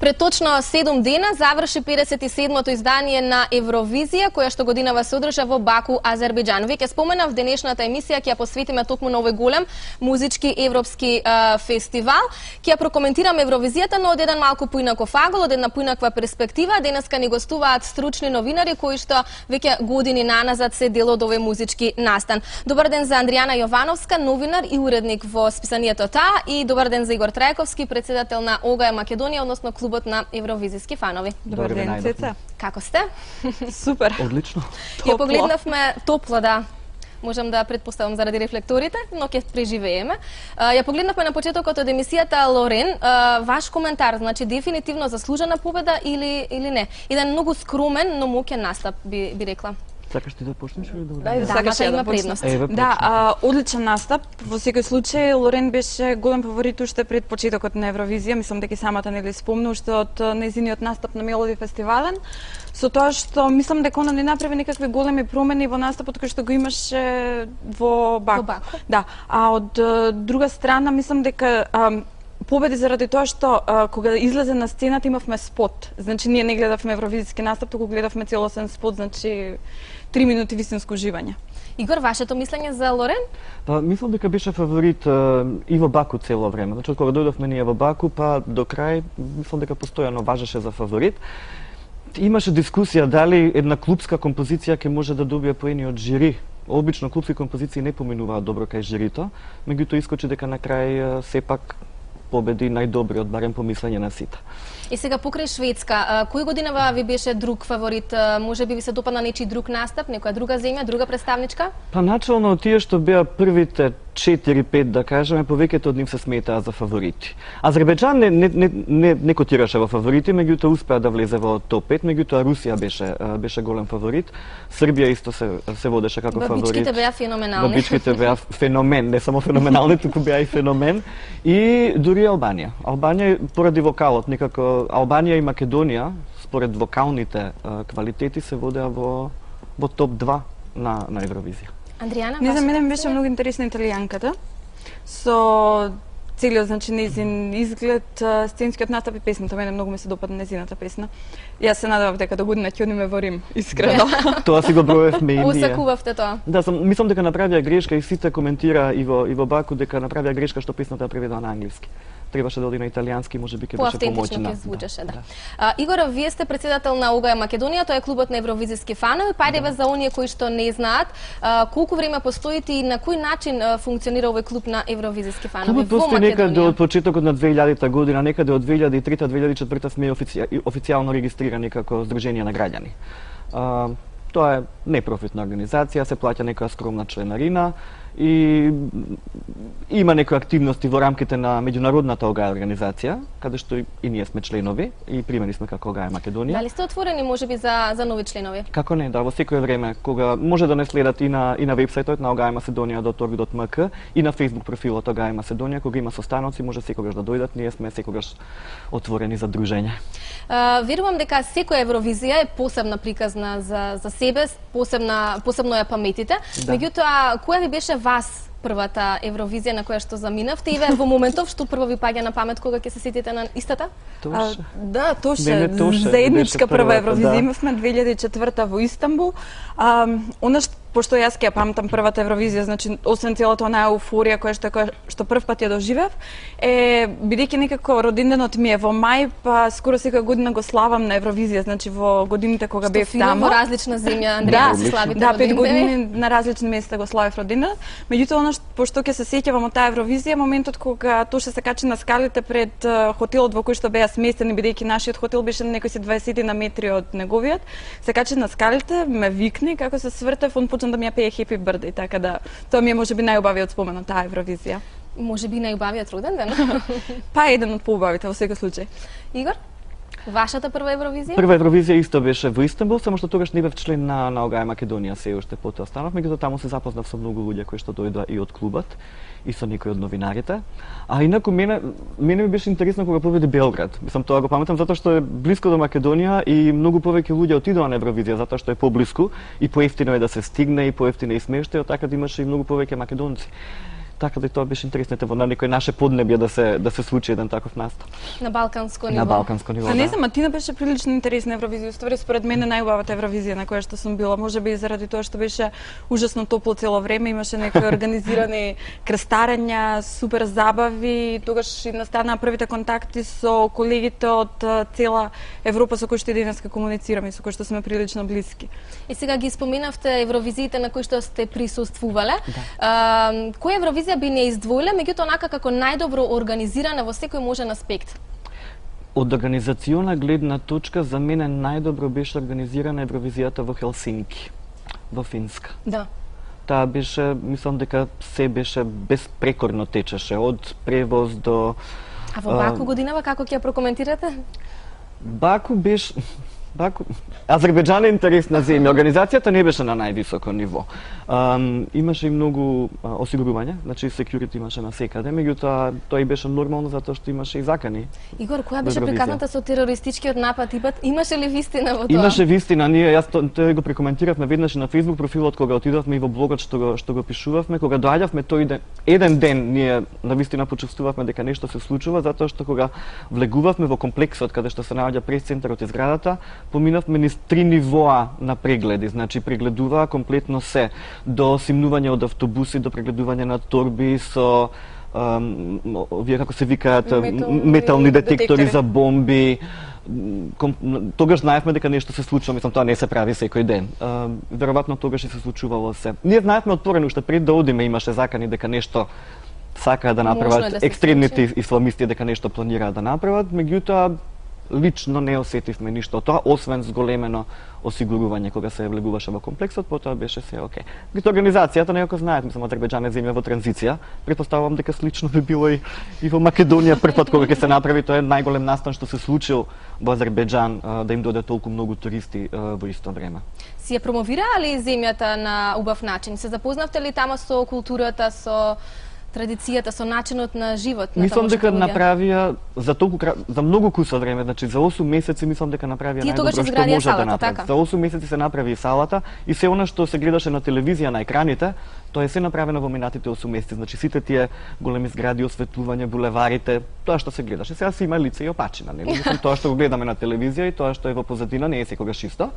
Пред точно 7 дена заврши 57-то издание на Евровизија, која што годинава се одржа во Баку, Азербејџан. Веќе споменав, денешната емисија ќе ја посветиме токму на овој голем музички европски фестивал. Ќе ја прокоментираме Евровизијата, но од еден малку поинаков агол, од една поинаква перспектива. Денеска ни гостуваат стручни новинари кои што веќе години наназад се дел од овој музички настан. Добар ден за Андријана Јовановска, новинар и уредник во списанието ТА, и добар ден за Игор Трајковски, председател на ОГА Македонија, односно клубот на евровизиски фанови. Добар ден, Цеца. Како сте? Супер. Одлично. Ја погледнавме топло, да. Можам да предпоставам заради рефлекторите, но ќе преживееме. Ја погледнавме на почетокот од емисијата Лорен. Ваш коментар, значи дефинитивно заслужена победа или не? Еден многу скромен, но моќен настап би рекла. Сакаш ти да почнеш или да? Ајде, сакаш ја да почнеш. Да, одличен настап. Во секој случај Лорен беше голем фаворит уште пред почетокот на Евровизија. Мислам дека и самата нели спомна уште од нејзиниот настап на Мелоди фестивален. Со тоа што мислам дека она не направи некакви големи промени во настапот кој што го имаше во Баку. Да, а од друга страна мислам дека победи заради тоа што кога излезе на сцената имавме спот. Значи ние не гледавме евровизиски настап, туку гледавме целосен спот, значи 3 минути вистинско уживање. Игор, вашето мислење за Лорен? Мислам дека беше фаворит и во Баку цело време. Значи кога дојдовме ние во Баку, па до крај мислам дека постојано важеше за фаворит. Имаше дискусија дали една клубска композиција ќе може да добие поени од жири. Обично клубски композиции не поминуваат добро кај жирито, меѓутоа искочи дека на крај сепак победи најдобриот, барем по мислење на сите. И сега покрај Шведска, кој годинава ви беше друг фаворит? Може би ви се допадна нечи друг настап, некоја друга земја, друга представничка? Па начално тие што беа првите 4-5, да кажеме, повеќето од нив се сметаа за фаворити. Азербејџан не котираше во фаворити, меѓутоа успеа да влезе во топ 5, меѓутоа Русија беше голем фаворит. Србија исто се водеше како фаворит. Бабичките беа феноменални. Бабичките беа феномен, не само феноменални, туку беа и феномен. И дури Албанија. Албанија поради вокалот, некако Албанија и Македонија според вокалните квалитети се водеа во топ 2 на Евровизија. Андријана, не за мене беше многу интересна италијанката со целиот, значи, нејзин изглед, сценскиот настап и песната. Мене многу ми се допадна нејзината песна. Јас се надевав дека до година ќе одиме во Рим, искрено. Тоа си го броевме и ние. Усакувавте тоа. Да, мислам дека направија грешка и сите коментира и во Баку дека направија грешка што песната преведува на англиски. Требаше да оди на италијански, можеби ќе беше помоќна. По-автентично ќе звучеше, да. Игор, вие сте председател на ОГА Македонија, тоа е клубот на евровизиски фанови. Пајдеве за оние кои што не знаат, колку време постоите и на кој начин функционира овој клуб на евровизиски фанови во Македонија? Клубот постои некаде од почетокот на 2000 година, некаде од 2003-2004 сме официјално регистрирани како Сдружение на граѓани. Тоа е непрофитна организација, се плаќа некоја скромна членарина и има некои активности во рамките на меѓународната ОГА организација, каде што и ние сме членови и примени сме како ОГА Македонија. Дали сте отворени можеби за нови членови? Како не, да, во секое време, кога може да не следат и на вебсајтот на ogaemacedonia.org.mk и на Facebook профилот ОГА Македонија, кога има состаноци, може секогаш да дојдат, ние сме секогаш отворени за дружење. Верувам дека секоја Евровизија е посебна приказна за себе, посебно ја паметите. Меѓутоа, која ви беше вас првата Евровизија на која што заминавте и во моментов што прво ви паѓа на памет кога ќе се сетите на истата? Да, Тоше. Заедничка прва Евровизија имавме 2004 во Истанбул. Пошто јас ќе ја памтам првата Евровизија, значи освен целата онаа еуфорија која што прв пат ја доживев, бидејќи некако родинденот ми е во мај, па скоро секоја година го славам на Евровизија, значи во годините кога бев таму. Во различна земја, Андреја, се славите родиндени. Да, 5 години на различни места го славев родинденот. Меѓутоа, пошто ќе се сеќавам од таа Евровизија, моментот кога Тоше се качи на скалите пред хотелот во кој што беа сместени, бидејќи нашиот хотел беше на некои 20 на метри од неговиот, се качи на скалите, ме викни како се свртев, он почна да ми ја пее Happy Birthday, така да тоа ми е можеби најубавиот спомен од таа Евровизија. Можеби најубавиот роден ден? Па еден од поубавите во секој случај. Игор? Вашата прва Евровизија? Прва Евровизија исто беше во Истанбул, само што тогаш не бев член на ОГА Македонија, се уште потоа станав, меѓутоа таму се запознав со многу луѓе кои што дојдоа и од клубот и со некои од новинарите. А инаку мене ми беше интересно кога победи Белград. Мислам, тоа го паметам затоа што е блиско до Македонија и многу повеќе луѓе отидоа на Евровизија затоа што е поблиску и поевтино е да се стигне и поевтино е и смештајот, така да имаше и многу повеќе македонци. така да тоа беше интересно во на некој наше поднебје да се случи еден таков настап. На балканско ниво. На балканско ниво. А не знам, Атина беше прилично интересна Евровизија. Ствари според мене најубавата Евровизија на која што сум била, можеби и заради тоа што беше ужасно топло цело време, имаше некои организирани крстарења, супер забави, тогаш и настанаа првите контакти со колегите од цела Европа со кои што и денеска комуницираме, со кои што сме прилично блиски. И сега ги споменавте Евровизиите на кои што сте присуствувале. Која Евровизија би не издвоиле, меѓутоа онака како најдобро организирана во секој можен аспект? Од организациона гледна точка, за мене најдобро беше организирана Евровизијата во Хелсинки, во Финска. Да. Таа беше, мислам дека се беше безпрекорно течеше, од превоз до... А во Баку годинава како ќе ја прокоментирате? Баку беше... Азербејџан е интересна земја. Организацијата не беше на највисоко ниво. Имаше и многу осигурување, значи security имаше на секаде, меѓутоа тоа и беше нормално затоа што имаше и закани. Игор, која беше приказната со терористичкиот напад? Имаше ли вистина во тоа? Имаше вистина. Ние тоа го прекоментиравме веднаш на Facebook профилот кога отидовме и во блогот што го пишувавме, кога доаѓавме тој ден, еден ден ние навистина почувствувавме дека нешто се случува затоа што кога влегувавме во комплексот каде што се наоѓа прес-центарот и зградата, поминавме низ 3 нивоа на прегледи, значи прегледуваа комплетно се, до симнување од автобуси, до прегледување на торби со вие како се викаат метални детектори за бомби. Тогаш знаевме дека нешто се случува, мислам тоа не се прави секој ден. Веројатно тогаш и се случувало се. Ние знаевме отворено уште пред да одиме имаше закани дека нешто сакаа да направат екстремните исламисти, дека нешто планираат да направат, меѓутоа лично не осетивме ништо од тоа, освен зголемено осигурување кога се влегуваше во комплексот, потоа беше се окей. Гито организацијата некако знаат, мислам, Азербејџан е земја во транзиција. Претпоставувам дека слично би било и во Македонија прв пат кога ќе се направи, тоа е најголем настан што се случил во Азербејџан да им дојде толку многу туристи во исто време. Си ја промовираа ли земјата на убав начин? Се запознавте ли тама со културата, со традицијата, со начинот на живот? Мислам дека направија за многу куса време, значи за 8 месеци мислам дека направија најдобро што може да направи. За 8 месеци се направи и салата и се она што се гледаше на телевизија на екраните, тоа е се направено во минатите 8 месеци. Значи сите тие големи згради, осветлување, булеварите, тоа што се гледаше. Сега се има лице и опачина, нели? Мислам тоа што го гледаме на телевизија и тоа што е во позадина не е секогаш исто.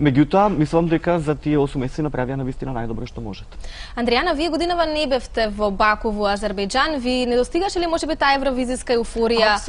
Меѓутоа, мислам дека за тие 8 месеци направија навистина најдобро што можат. Андријана, вие годинава не бевте во Баку, во Азербејџан. Ви не достигаше ли можеби таа евровизиска еуфорија,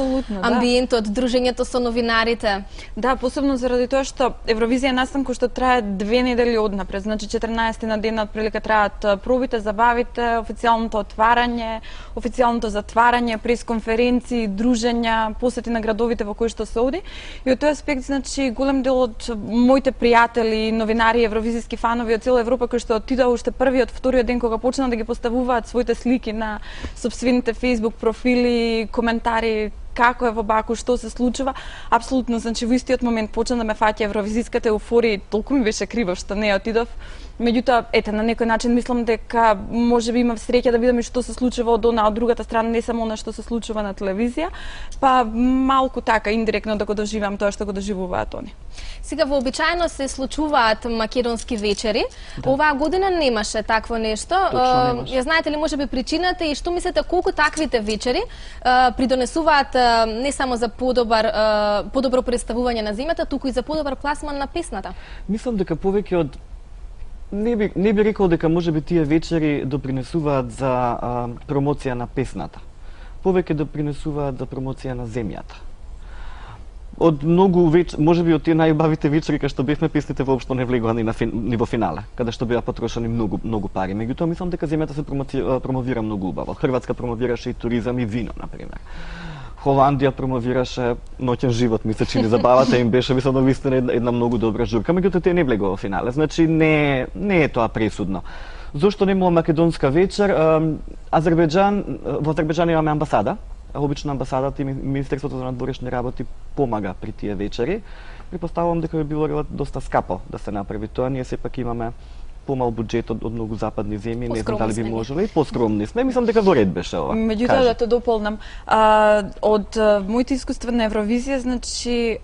амбиентот, дружењето со новинарите? Да, посебно заради тоа што Евровизија е настан кој што трае 2 недели однапред. Значи 14 на ден отприлика траат пробите, забавите, официјалното отварање, официјалното затварање, пресконференции, дружења, посети на градовите во кои што се оди. И од тој аспект, значи, голем дел од моите пријатели, новинари, евровизиски фанови од цела Европа кои што отидоа уште првиот, вториот ден кога почнаа да ги поставуваат своите слики на сопствените Facebook профили, коментари како е во Баку, што се случува, апсолутно, значи во истиот момент почна да ме фаќа евровизиската еуфорија, толку ми беше криво што не отидов. Меѓутоа, ете, на некој начин мислам дека можеби имав среќа да видам и што се случува од другата страна, не само она што се случува на телевизија, па малку така индиректно да го доживам тоа што го доживуваат они. Сега вообичаено се случуваат македонски вечери. Да. Оваа година немаше такво нешто. Ја знаете ли можеби причината и што мислите колку таквите вечери придонесуваат не само за подобро представување на земјата, туку и за подобар пласман на песната? Мислам дека повеќе од не би рекол дека можеби тие вечери допринесуваат за промоција на песната. Повеќе допринесуваат за промоција на земјата. Од многу можеби од тие најубавите вечери кај што бевме, песните воопшто не влегоа ни на ниво финале, каде што беа потрошени многу пари. Меѓутоа мислам дека земјата се промовира многу убаво. Хрватска промовираше и туризам и вино, на пример. Холандија промовираше ноќен живот, ми се чини забавата им беше, мислам, навистина една многу добра журка, меѓутоа тие не влегоа во финале. Значи не е тоа пресудно. Зошто немало македонска вечер? Во Азербејџан имаме амбасада. Обично амбасадата и Министерството за надворешни работи помага при тие вечери. Препоставувам дека би било доста скапо да се направи тоа. Ние сепак имаме помал буџет од многу западни земји, не знам дали би можело и поскромни сме. Мислам дека во ред беше ова. Меѓутоа да те дополнам, од моите искуства на Евровизија, значи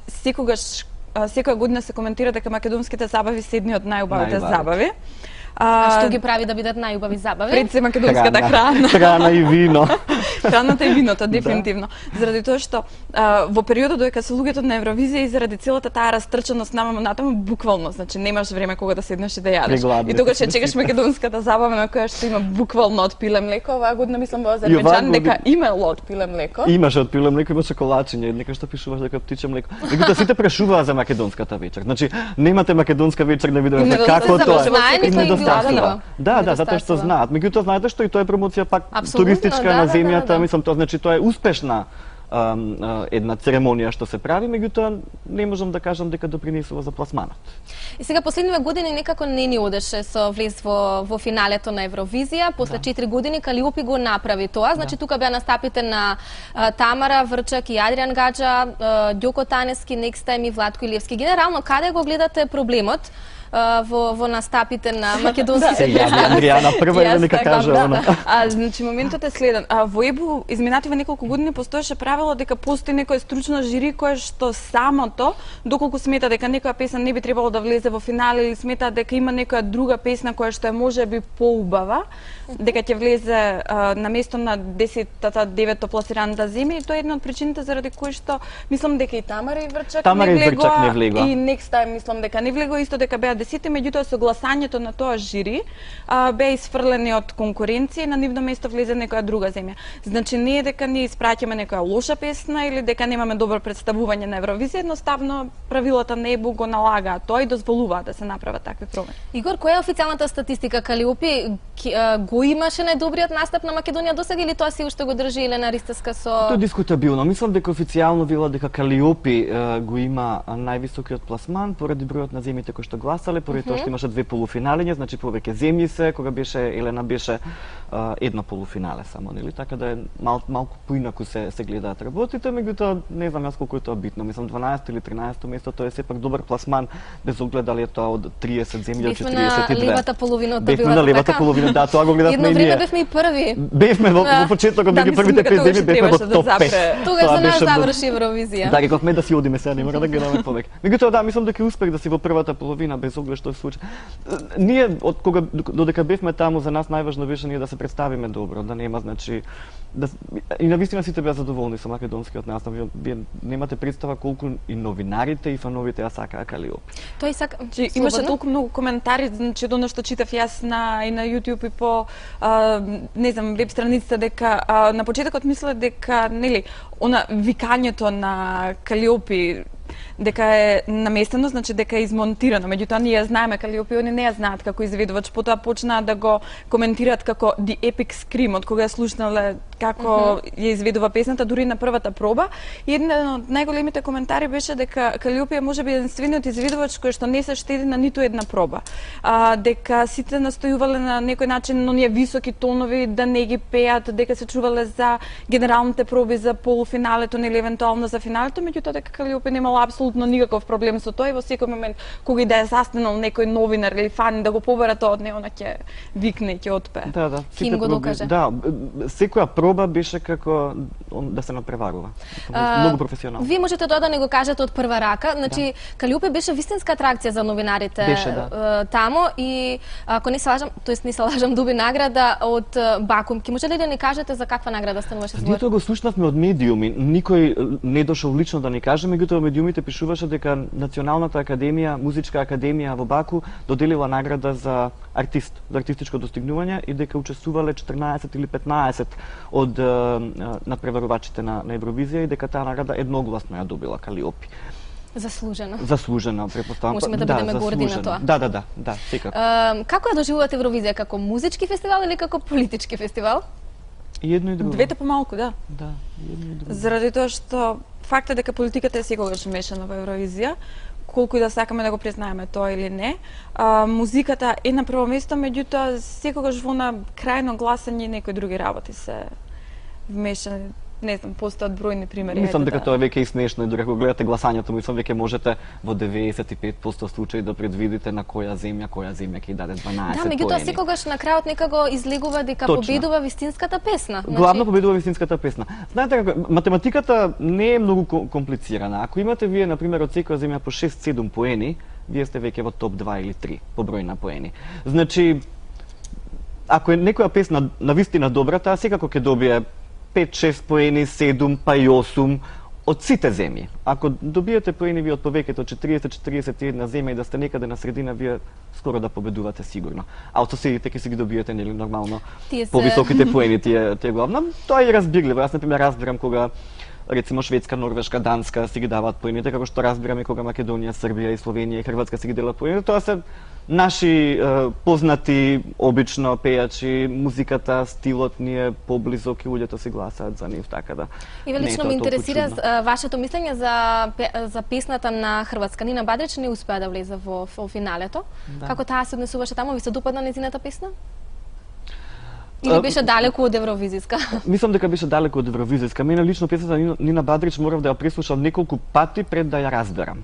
секоја година се коментира дека македонските забави се едни од најубавите забави. А што ги прави да бидат најубави забави? Пред се македонската храна. Храна и вино. Храната и виното, дефинитивно. Заради тоа што во периодот додека се луѓето на Евровизија и заради целата таа растрчаност намамо натаму, буквално, значи немаш време кога да седнеш и да јадеш. И тогаш ќе чекаш македонската забава на која што има буквално од пиле млеко, оваа година мислам во Азербејџан дека имало од пиле млеко. Имаше од пиле млеко, имаше колачиња, некој што пишуваш дека птиче млеко. Меѓутоа сите прашуваа за македонската вечер. Значи немате македонска вечер, не видовме како тоа. Да, затоа што знаат. Меѓутоа знаете што и тоа е промоција пак туристичка на земјата, мислам тоа значи тоа е успешна една церемонија што се прави, меѓутоа не можам да кажам дека допринесува за пласманот. И сега последниве години некако не ни одеше со влез во финалето на Евровизија, после 4 години Калиопи го направи тоа, значи тука беа настапите на Тамара Врчак и Адриан Гаджа, Ѓоко Танески, Next Time и Владко Илевски. Генерално каде го гледате проблемот во настапите на македонските песни? Андријана прва и нека каже она. Значи моментот е следен. Во ЕБУ изминативе неколку години постоеше правило дека постои некое стручно жири кое што самото, доколку смета дека некоја песна не би требало да влезе во финале или смета дека има некоја друга песна која што е можеби поубава, дека ќе влезе на место на 10-та, 9-то пласираната земја, и тоа е една од причините заради кои што мислам дека и Тамара и Врчак не влегоа и Next Time мислам дека не влегоа, исто дека беа 10, меѓутоа со гласањето на тоа жири беа isфрлени од конкуренција и на нивно место влезе некоја друга земја. Значи не е дека ние испраќаме некоја лоша песна или дека немаме добро представување на Евровизија, едноставно правилата на ЕБУ го налагаат тоа и дозволуваат да се направат такви промени. Игор, која е официјалната статистика? Калиопи го имаше најдобриот настап на Македонија досега или тоа си уште го држи Елена Ристевска со... Тоа е дискутабилно. Мислам дека официјално вела дека Калиопи го има највисокиот пласман поради бројот на земјите кои што гласале, поради тоа што имаше 2 полуфиналиња, значи повеќе земји се, кога беше Елена беше едно полуфинале само, нели? Така да е малку поинаку се гледаат работите, меѓутоа не знам јас колку е тоа битно. Мислам 12 или 13 место, тоа е сепак добар пласман без оглед дали е тоа од 30 земји од 42. Бевме на левата половина, бевме на левата половина, да, тоа го гледавме и ние. Едно време бевме и први. Бевме во почетокот, меѓу првите 5 земји бевме во топ 5. Тогаш за нас заврши Евровизија. Да, рековме да си одиме сега, не мора да гледаме повеќе. Меѓутоа да, мислам дека успех да си во првата половина без оглед што се случи. Ние од кога додека бевме таму, за нас најважно беше ние да се представиме добро, да нема значи и навистина сите беа задоволни со македонскиот настав. Вие немате представа колку и новинарите и фановите ја сакаа Калиопи. Тој сака имаше толку многу коментари, значи до нешто читав јас и на YouTube и по не знам веб страницата дека на почетокот мислеле дека нели она викањето на Калиопи дека е наместено, значи дека е измонтирано. Меѓутоа ние знаеме Калиопи, они не ја знаат како изведувач, потоа почнаа да го коментираат како The Epic Scream, од кога ја слушнале како ја изведува песната дури на првата проба. И еден од најголемите коментари беше дека Калиопи е можеби единствениот изведувач кој што не се штеди на ниту една проба. Дека сите настојувале на некој начин на оние високи тонови да не ги пеат, дека се чувале за генералните проби за полуфиналето или евентуално за финалето, меѓутоа дека Калиопи немала апсолутно никаков проблем со тоа и во секој момент кога и да е застанал некој новинар или фан да го побара тоа од него, она ќе викне и ќе отпее. Да, Ким го докаже. Да, секоја проба беше како да се надпреварува. Многу професионално. Вие можете тоа да не го кажете од прва рака, значи Калиопи беше вистинска атракција за новинарите таму и ако не се лажам, тоест не се лажам, доби награда од Баку. Ки можете ли да ни кажете за каква награда стануваше збор? Ние тоа го слушнавме од медиуми. Никој не дошол лично да ни каже, меѓутоа медиумите пишуваше дека Националната академија, музичка академија во Баку доделила награда за артист, за артистичко достигнување и дека учествувале 14 или 15 од надпреварувачите на Евровизија и дека таа награда едногласно ја добила Калиопи. Заслужено. Заслужено, претпоставам. Можеме да бидеме горди на тоа. Да, секако. Како ја доживувате Евровизија, како музички фестивал или како политички фестивал? И едно и друго. Двете помалку, да. Да, едно и друго. Заради тоа што фактот дека политиката е секогаш мешана во Евровизија, колку и да сакаме да го признаеме тоа или не. Музиката е на прво место, меѓутоа секогаш во на крајно гласање и некои други работи се вмешани. Не знам, постојат бројни примери. Мислам дека тоа веќе и смешно и дори ако гледате гласањето, мислам веќе можете во 95% случаи да предвидите на која земја ќе даде 12 поени. Да, меѓутоа секогаш на крајот некако излегува дека победува вистинската песна. Главно победува вистинската песна. Знаете како, математиката не е многу комплицирана. Ако имате вие на пример од секоја земја по 6-7 поени, вие сте веќе во топ 2 или 3 по број на поени. Значи, ако е некоја песна навистина добра, таа секако ќе добие 5-6 поени, 7 па и 8 од сите земји. Ако добиете поени ви од повеќето 40-41 земји и да сте некаде на средина, вие скоро да победувате сигурно. А од соседите ќе си ги добиете нели нормално повисоките поени тие главно. Тоа е разбирливо. Јас например разбирам кога рецимо Шведска, Норвешка, Данска си ги даваат поените, како што разбираме кога Македонија, Србија и Словенија и Хрватска си ги делат поените. Тоа се наши познати обично пејачи, музиката, стилот ни е поблизок и луѓето си гласаат за нив, така да. И лично ме интересира вашето мислење за песната на Хрватска. Нина Бадрич не успеа да влезе во финалето. Да. Како таа се однесуваше таму? Ви се допадна нејзината песна? Или беше далеку од евровизиска? Мислам дека беше далеку од евровизиска. Мене лично песната Нина Бадрич морав да ја преслушам неколку пати пред да ја разберам.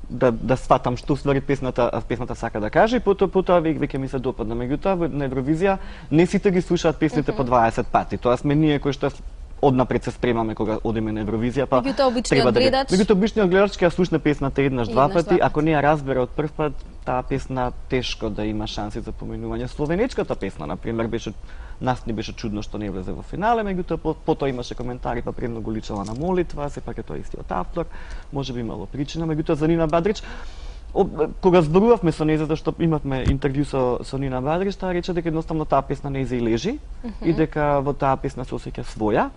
Да сватам што ствари песната сака да каже и потоа веќе ми се допадна. Меѓутоа на Евровизија не сите ги слушаат песните по 20 пати. Тоа сме ние кои што однапред се спремаме кога одиме на Евровизија, па меѓутоа обичниот гледач ќе ја слушне песната еднаш-два пати, ако не ја разбере од прв пат, таа песна тешко да има шанси за поминување. Словенечката песна, например, нас не беше чудно што не влезе во финале, меѓутоа потоа имаше коментари, па премногу личела на молитва, сепак е тоа истиот автор, можеби имало причина, меѓутоа за Нина Бадрич, кога зборувавме со неја, затоа што имавме интервју со Нина Бадрич, таа рече дека едноставно таа песна нејзе и лежи и дека во таа песна се осеќа своја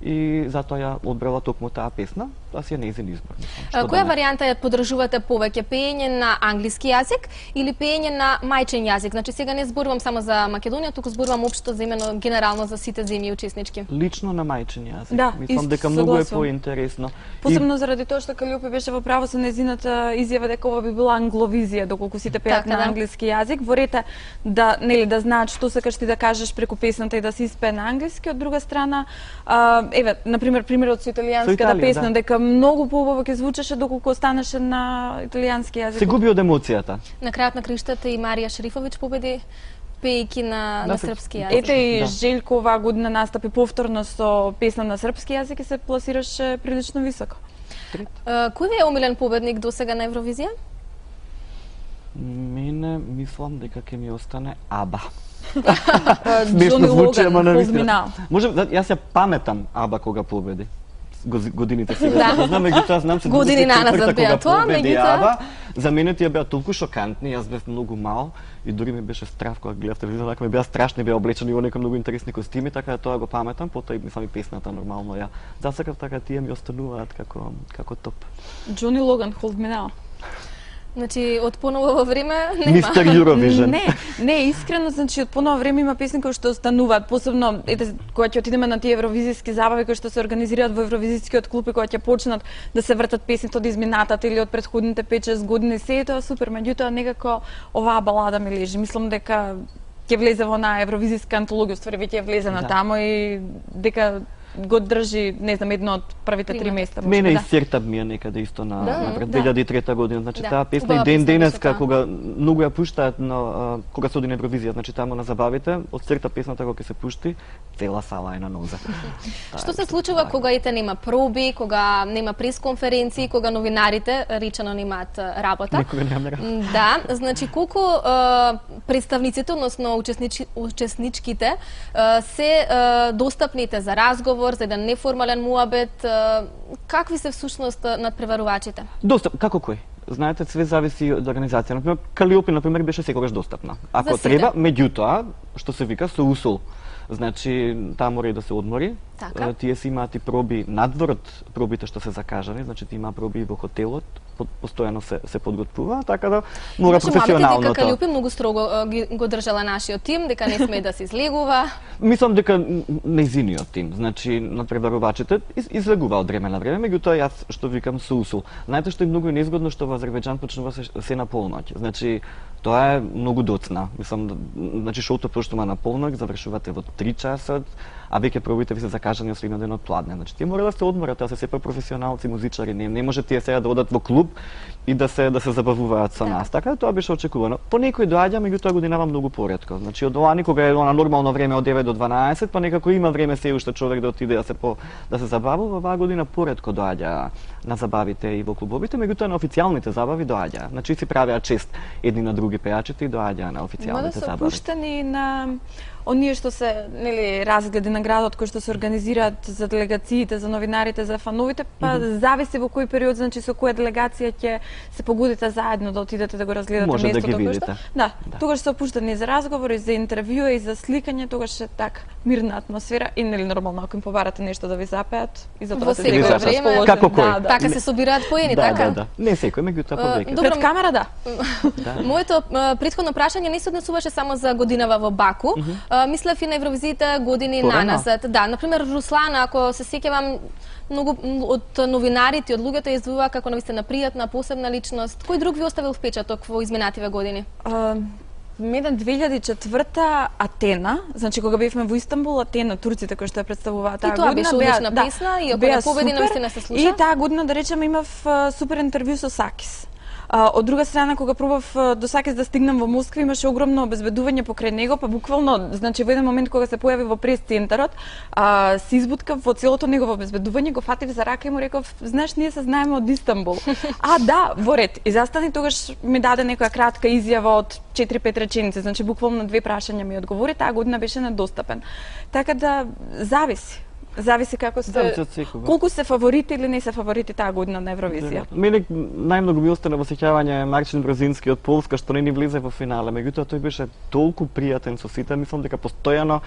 и затоа ја одбрала токму таа песна, тоа си е нејзин избор. Која варијанта ја поддржувате повеќе, пеење на англиски јазик или пеење на мајчин јазик? Значи сега не зборувам само за Македонија, туку зборувам општо за имено генерално за сите земји учеснички. Лично на мајчин јазик. Да, мислам дека многу е поинтересно. Посебно заради тоа што Калиопе беше во право со нејзината изјава дека ова би била англовизија, доколку сите пеат на англиски јазик. Во ред да да знаат што сакаш ти да кажеш преку песната и да се испее на англиски, од друга страна еве, например, примерот со италијанската песна, дека многу поубаво ќе звучеше доколку останеше на италијански јазик. Се губи од емоцијата. На крајот на криштата и Марија Шерифовиќ победи пејки на српски јазик. Ете и Желко оваа година настапи повторно со песна на српски јазик и се пласираше прилично високо. Кој ви е омилен победник досега на Евровизија? Мене мислам дека ќе ми остане Аба. Џони Логан, Холдминал. Може, јас ја паметам Аба кога победи. Годините сега не знам, меѓутоа знам се години наназад беа тоа, меѓутоа за мене тие беа толку шокантни, јас бев многу мал и дури ми беше страв кога гледав телевизија, така ми беа страшни, беа облечени во некои многу интересни костими, така да тоа го паметам, потоа и мислам и песната нормално ја засакав, така тие ми остануваат како топ. Џони Логан, Холдминал. Значи, од поново во време нема. Мистер Eurovision. Не, искрено, значи, од поново време има песни кои што остануваат, посебно, ете, кога ќе отидеме на тие евровизиски забави кои што се организираат во евровизискиот клуб и кога ќе почнат да се вртат песните од изминатата или од претходните 5-6 години, се е тоа супер, меѓутоа некако оваа балада ми лежи. Мислам дека ќе влезе во на евровизиска антологија, ствари веќе е влезена таму и дека го држи, не знам, едно од првите 3 места. Мене и Сертаб ми е некаде исто на 2003 година, значи таа песна и ден денеска кога многу ја пуштаат кога се оди на Евровизија, значи таму на забавите, од Сертаб песната кога ќе се пушти, цела сала е на ноза. Што се случува кога ете нема проби, кога нема пресконференции, кога новинарите речено немаат работа? Никога нема работа. Да, значи колку представниците, односно учесничките се достапните за разговор, за еден неформален муабет, какви се всушност надпреварувачите? Како кој? Знаете, све зависи од организација. Например, Калиопе, например, беше секогаш достапна. Ако треба, меѓутоа, што се вика, со усол. Значи, таа мора и да се одмори. Така. Тие си имаат и проби надвор од пробите што се закажани, значи ти има проби и во хотелот, постојано се подготвува, така да мора професионално дека Калиопе многу строго го држала нашиот тим, дека не сме да се излегува. Мислам дека нејзиниот тим, значи надпреварувачите излегува од време на време, меѓутоа јас што викам со усул. Знаете што е многу незгодно што во Азербејџан почнува се на полноќ. Значи тоа е многу доцна. Мислам, значи шоуто почнува на полноќ, завршувате во 3 часот, а веќе пробите ви се закажани кажани следноденот пладне. Значи тие мора да се одморат, да се сепак професионалци, музичари, не може тие сега да одат во клуб и да се забавуваат со нас. Така да тоа беше очекувано. По некој доаѓа, меѓутоа годинава многу поретко. Значи од лани кога е на нормално време од 9 до 12, па некако има време се уште човек да отиде да се забавува, оваа година поретко доаѓа на забавите и во клубовите, меѓутоа на официјалните забави доаѓа. Значи си правеа чест едни на други пејачите и доаѓа на официјалните забави. Има да се пуштени на оние што се, нели, разгледи на градот кои што се организираат за делегациите, за новинарите, за фановите, па зависи во кој период, значи со која делегација ќе се погодите заедно да отидете да го разгледате може местото да ги кое видите. Да, тогаш се опуштени за разговори, за интервјуа и за сликање, тогаш е така мирна атмосфера и нели нормално ако им побарате нешто да ви запеат и за тоа се секој време како кој. Така се собираат поени, така? Да. Не секој, меѓутоа повеќе. Пред камера, да. Моето претходно прашање не се однесуваше само за годинава во Баку. Мислев и на Евровизиите години наназад. Да, например Руслана, ако се сеќавам, многу од новинарите, од луѓето издвојува како навистина пријатна, посебна личност. Кој друг ви оставил впечаток во изминативе години? Мене 2004 Атена, значи кога бевме во Истанбул, Атена, турците кои што ја представуваат таа година, беше одлична песна и ако не победи, навистина се слуша. И таа година, да речеме, имав супер интервју со Сакис. Од друга страна, кога пробав до Сакис да стигнам во Москва, имаше огромно обезбедување покрај него, па буквално, значи во еден момент кога се појави во прес-центарот, се избуткав во целото негово обезбедување, го фатив за рака и му реков: "Знаеш, ние се знаеме од Истанбул." Да, во ред. И застани тогаш ми даде некоја кратка изјава од 4-5 реченици, значи буквално 2 прашања ми одговори, таа година беше недостапен. Така да зависи како се колку се фаворити или не се фаворити таа година на Евровизија. Мене најмногу ми остана во сеќавање Марчин Брозински од Полска што не ни влезе во финале, меѓутоа тој беше толку пријатен со сите, мислам дека постојано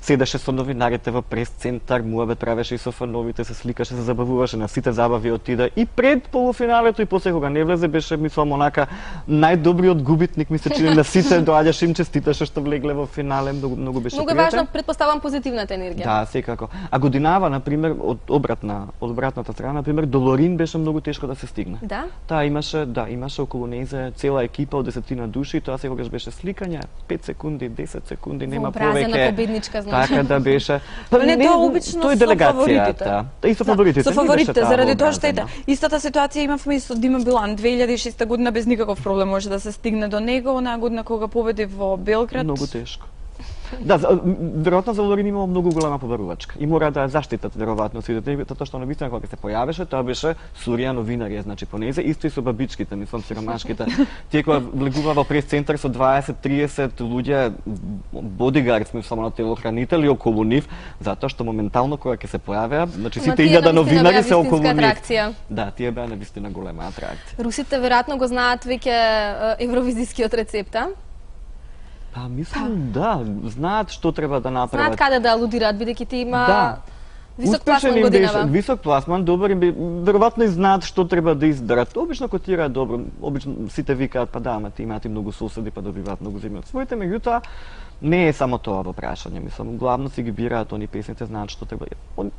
седеше со новинарите во прес-центар, муабет правеше и со фановите, се сликаше, се забавуваше, на сите забави отида и пред полуфиналето и после кога не влезе беше, мислам, онака најдобриот губитник, ми се чини, на сите доаѓаше им честиташе што влегле во финале, многу беше пријатен. Многу е важно, предпоставам, позитивната енергија. Да, секако. А годинава, например, од обратната страна, например, до Лорин беше многу тешко да се стигне. Да? Таа имаше околу нејзе цела екипа од 10 души, тоа секогаш беше сликање, 5 секунди, 10 секунди, нема повеќе. На победничка, Така да беше. Не, тоа обично тој делегацијата. И со фаворитите. Со фаворитите, заради тоа што истата ситуација имавме и со Дима Билан 2006 година, без никаков проблем може да се стигне до него, онаа година кога победи во Белград. Многу тешко. Да, веројатно за Лорин имало многу голема побарувачка. И мора да ја заштитат веројатно сите, затоа што навистина кога се појавеше, тоа беше Сурија новинарија, значи по нејзе исто и со бабичките, мислам сиромашките. Тие кога влегува во прес-центар со 20-30 луѓе, бодигардс, мислам на телохранители околу нив, затоа што моментално кога ќе се појавеа, значи сите 1000 новинари се околу нив. Да, тие беа навистина голема атракција. Русите веројатно го знаат веќе евровизискиот рецепт, а? Мислам, да, знаат што треба да направат. Знаат каде да алудираат, бидејќи ти има висок пласман годинава. Висок пласман, добар им веројатно и знаат што треба да изберат. Обично котираат добро, обично сите викаат па да, ама ти имаат и многу соседи па добиваат многу земји од своите, меѓутоа не е само тоа во прашање, мислам, главно си ги бираат они песните, знаат што треба.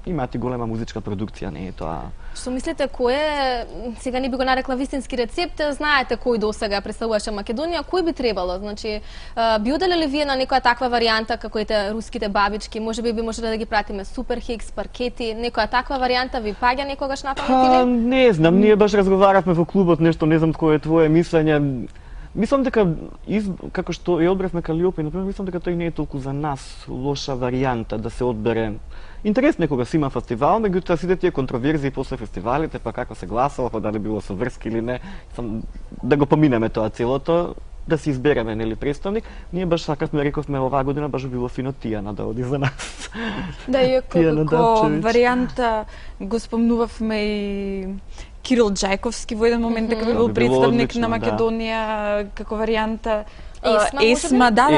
Имаат и голема музичка продукција, не е тоа. Што мислите, кој е, сега не би го нарекла вистински рецепт, знаете кој досега представуваше Македонија, кој би требало? Значи, би оделеле вие на некоја таква варијанта како ете руските бабички, можеби би можеле да ги пратиме Супер Хикс, Паркети, некоја таква варијанта ви паѓа некогаш на памет или? Не знам, ние баш разговаравме во клубот нешто, не знам кој е твое мислење. Мислам дека како што ја одбравме Калиопе, например, мислам дека тој не е толку за нас лоша варијанта да се одбере. Интересно е кога се има фестивал, меѓутоа сите тие контроверзии после фестивалите, па како се гласало, па дали било со врски или не, да го поминеме тоа целото, да си избереме нели представник. Ние баш сакавме, рековме оваа година баш било фино Тијана да оди за нас. Да, и како варијанта го спомнувавме и Кирил Джајковски во еден момент дека бил представник на Македонија како варијанта. Есма, да,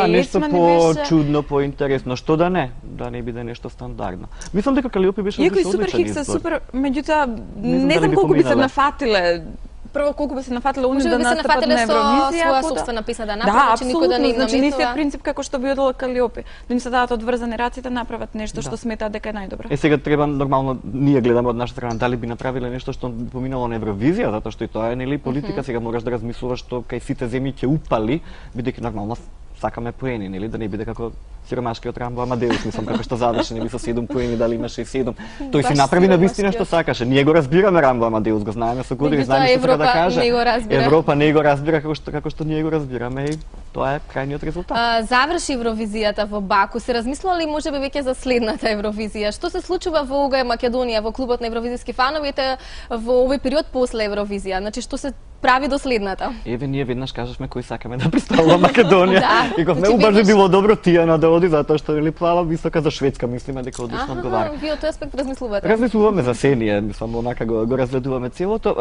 нешто по-чудно, по-интересно, што да не биде нешто стандардно. Мислам дека Калиопе беше одличен избор. Супер Хикс е супер, меѓутоа не знам колку би се нафатиле. Прво колку би се нафатиле уни да настапат на Евровизија, своја собствена песна да направат, никој да не им наметува. Значи истиот принцип како што би одела Калиопе, да им се дадат одврзани раци да направат нешто што сметаат дека е најдобро. Сега треба нормално ние гледаме од наша страна дали би направиле нешто што поминало на Евровизија, затоа што и тоа е нели политика, сега мораш да размислуваш што кај сите земји ќе упали, бидејќи нормално сакаме поени, нели, да не биде како сиромашкиот Рамбо Амадеус, мислам како што заврши, нели, со 7 поени, дали имаше и 7. Тој си направи на вистина што сакаше. Ние го разбираме Рамбо Амадеус, го знаеме со години, знаеме што сака да каже. Европа не го разбира како што ние го разбираме и тоа е крајниот резултат. Заврши Евровизијата во Баку. Се размислували можеби веќе за следната Евровизија? Што се случува во ОГ Македонија, во клубот на евровизиски фановите во овој период после Евровизија? Значи што се прави до следната? Еве ние веднаш кажавме кои сакаме да представува Македонија. И говме убави било добро Тијана да оди затоа што нели плава висока за Шведска, мислиме дека одлично одговара. Вие од тој аспект размислувате? Размислуваме за се ние, мислам онака го разгледуваме целото.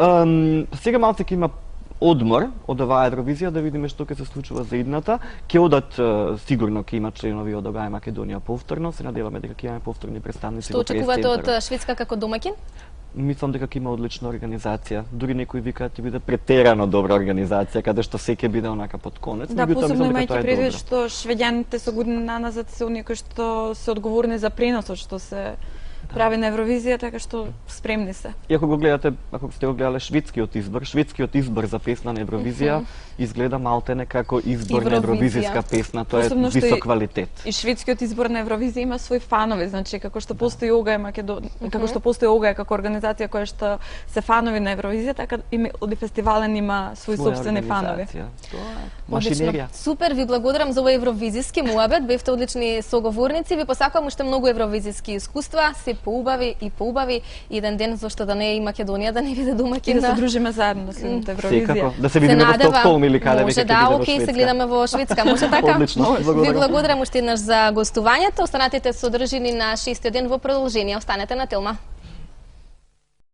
Сега малце има одмор од оваа Евровизија да видиме што ќе се случува за идната. Ќе одат сигурно ќе има членови од ОГ Македонија повторно, се надеваме дека ќе имаме повторни представници во прес-центарот. Што очекувате од Шведска како домаќин? Мислам дека ќе има одлична организација. Дури некои викаат ќе биде претерано добра организација, каде што се ќе биде онака под конец. Да, посебно имајќи предвид што швеѓаните со година назад се оние кои што се одговорни за преносот што се прави на Евровизија, така што спремни се. И ако го гледате, ако сте го гледале шведскиот избор за песна на Евровизија изгледа малтене како избор на евровизиска песна, тоа е висок квалитет. И шведскиот избор на Евровизија има свои фанови, значи како што постои ОГ како што постои ОГ како организација која што се фанови на Евровизија, така и фестивален има свои сопствени фанови. Тоа е машинерија. Супер, ви благодарам за овој евровизиски муабет, бевте одлични соговорници, ви посакувам уште многу евровизиски искуства, се поубави и еден ден зашто да не е и Македонија да не биде домаќин. И да се дружиме заедно следната Евровизија. Секако, да се видиме во Стокхолм или каде веќе ќе биде во Шведска. Може да, се гледаме во Шведска, може така? Одлично, ви благодарам уште еднаш за гостувањето. Останете содржини на 6 ден во продолжение. Останете на Телма.